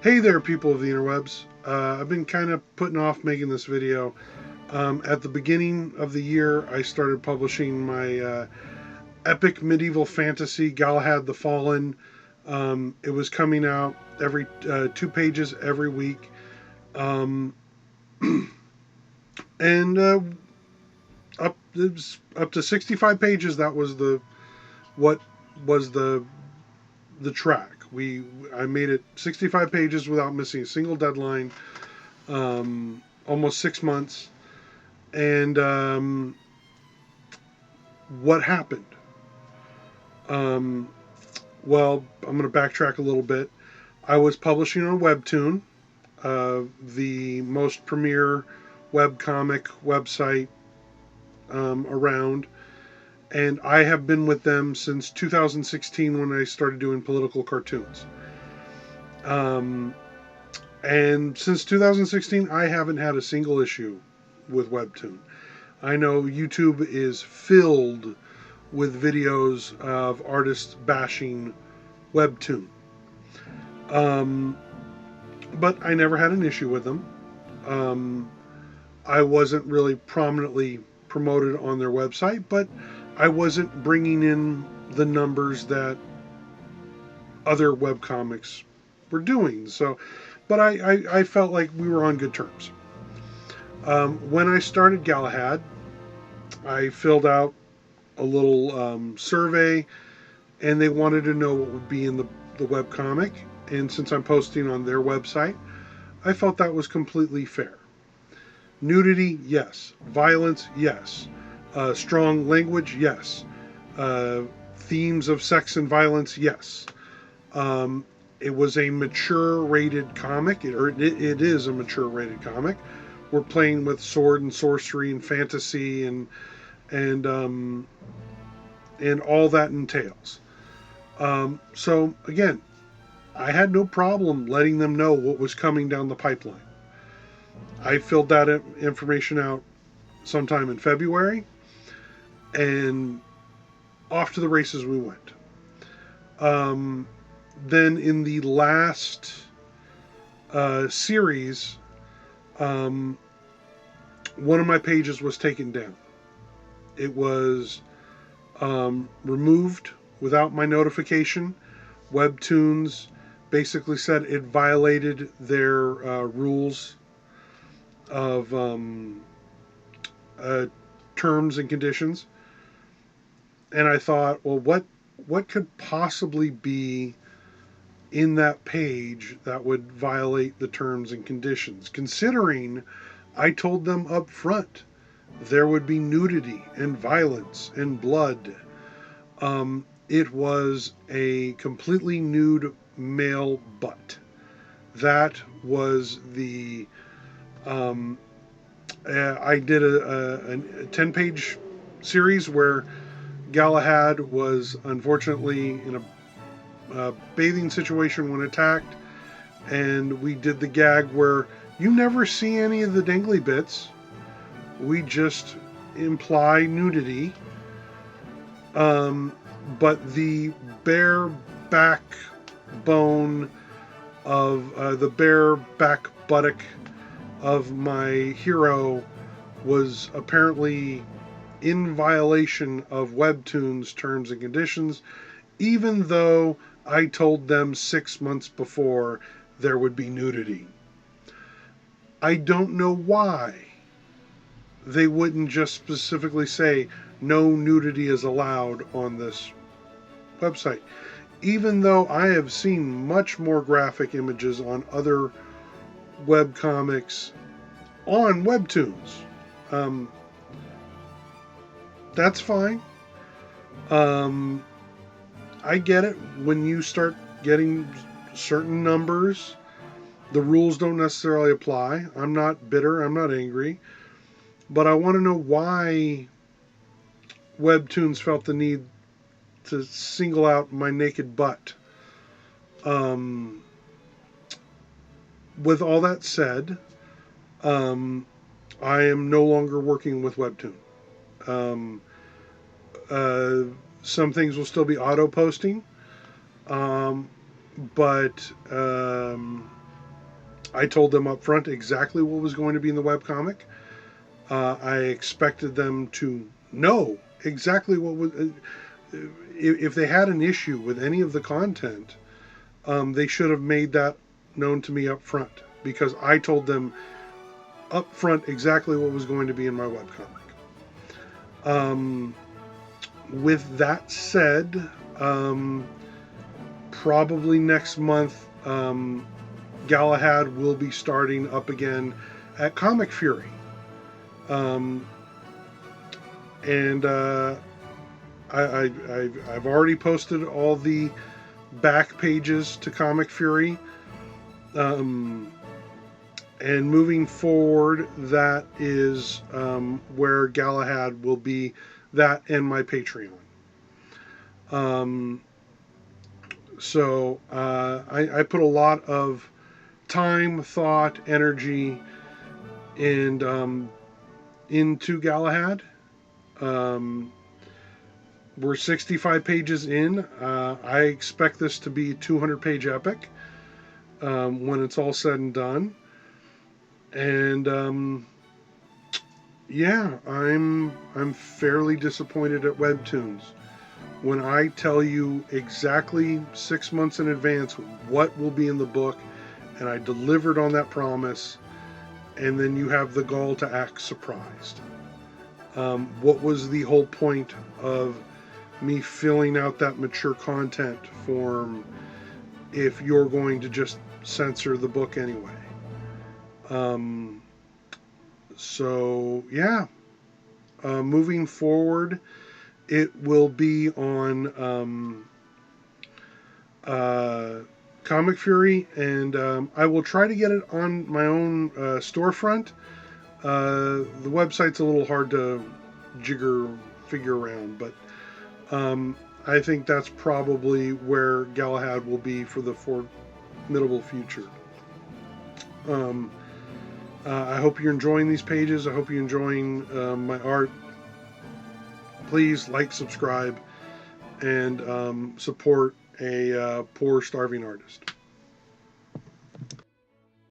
Hey there, people of the interwebs. I've been kind of putting off making this video. At the beginning of the year, I started publishing my epic medieval fantasy, Galahad the Fallen. It was coming out every 2 pages every week. Um, and up to 65 pages. That was what was the track. I made it 65 pages without missing a single deadline. Almost 6 months. And what happened? Um, well, I'm going to backtrack a little bit. I was publishing on webtoon, the most premier webcomic website around, and I have been with them since 2016 when I started doing political cartoons. And since 2016, I haven't had a single issue with webtoon. I know YouTube is filled with videos of artists bashing webtoon. Um, but I never had an issue with them. Um, I wasn't really prominently promoted on their website, but I wasn't bringing in the numbers that other webcomics were doing. So, but I felt like we were on good terms. When I started Galahad, I filled out a little survey, and they wanted to know what would be in the webcomic. And since I'm posting on their website, I felt that was completely fair. Nudity, yes. Violence, yes. Strong language, yes. Themes of sex and violence, yes. It was a mature rated comic, it is a mature rated comic. We're playing with sword and sorcery and fantasy and and all that entails. So again, I had no problem letting them know what was coming down the pipeline. I filled that information out sometime in February, and off to the races we went. Um, then in the last series, one of my pages was taken down. It was removed without my notification. Webtoons basically said it violated their rules of uh, terms and conditions. And I thought, well, what could possibly be in that page that would violate the terms and conditions? Considering I told them up front there would be nudity and violence and blood. It was a completely nude male butt. That was the. I did a 10-page series where Galahad was unfortunately in a bathing situation when attacked, and we did the gag where you never see any of the dangly bits. We just imply nudity. But the bare backbone of the bare back buttock of my hero was apparently in violation of Webtoon's terms and conditions, even though I told them 6 months before there would be nudity. I don't know why they wouldn't just specifically say no nudity is allowed on this website, even though I have seen much more graphic images on other web comics on Webtoons. Um, that's fine. I get it. When you start getting certain numbers, the rules don't necessarily apply. I'm not bitter. I'm not angry. But I want to know why Webtoons felt the need to single out my naked butt. Um, with all that said, I am no longer working with Webtoon. Um, uh, some things will still be auto posting, but I told them up front exactly what was going to be in the webcomic. I expected them to know exactly what was. If they had an issue with any of the content, they should have made that known to me up front, because I told them up front exactly what was going to be in my webcomic. With that said, probably next month, Galahad will be starting up again at Comic Fury. And I've already posted all the back pages to Comic Fury. And moving forward, that is where Galahad will be, that and my Patreon. So I put a lot of time, thought, energy, and into Galahad. We're 65 pages in. I expect this to be a 200-page epic when it's all said and done. And yeah, I'm fairly disappointed at Webtoons. When I tell you exactly 6 months in advance what will be in the book, and I delivered on that promise, and then you have the gall to act surprised. What was the whole point of me filling out that mature content form if you're going to just censor the book anyway? So yeah, moving forward, it will be on Comic Fury, and I will try to get it on my own storefront. The website's a little hard to figure around, but I think that's probably where Galahad will be for the formidable future. I hope you're enjoying these pages. I hope you're enjoying my art. Please like, subscribe, and support a poor, starving artist.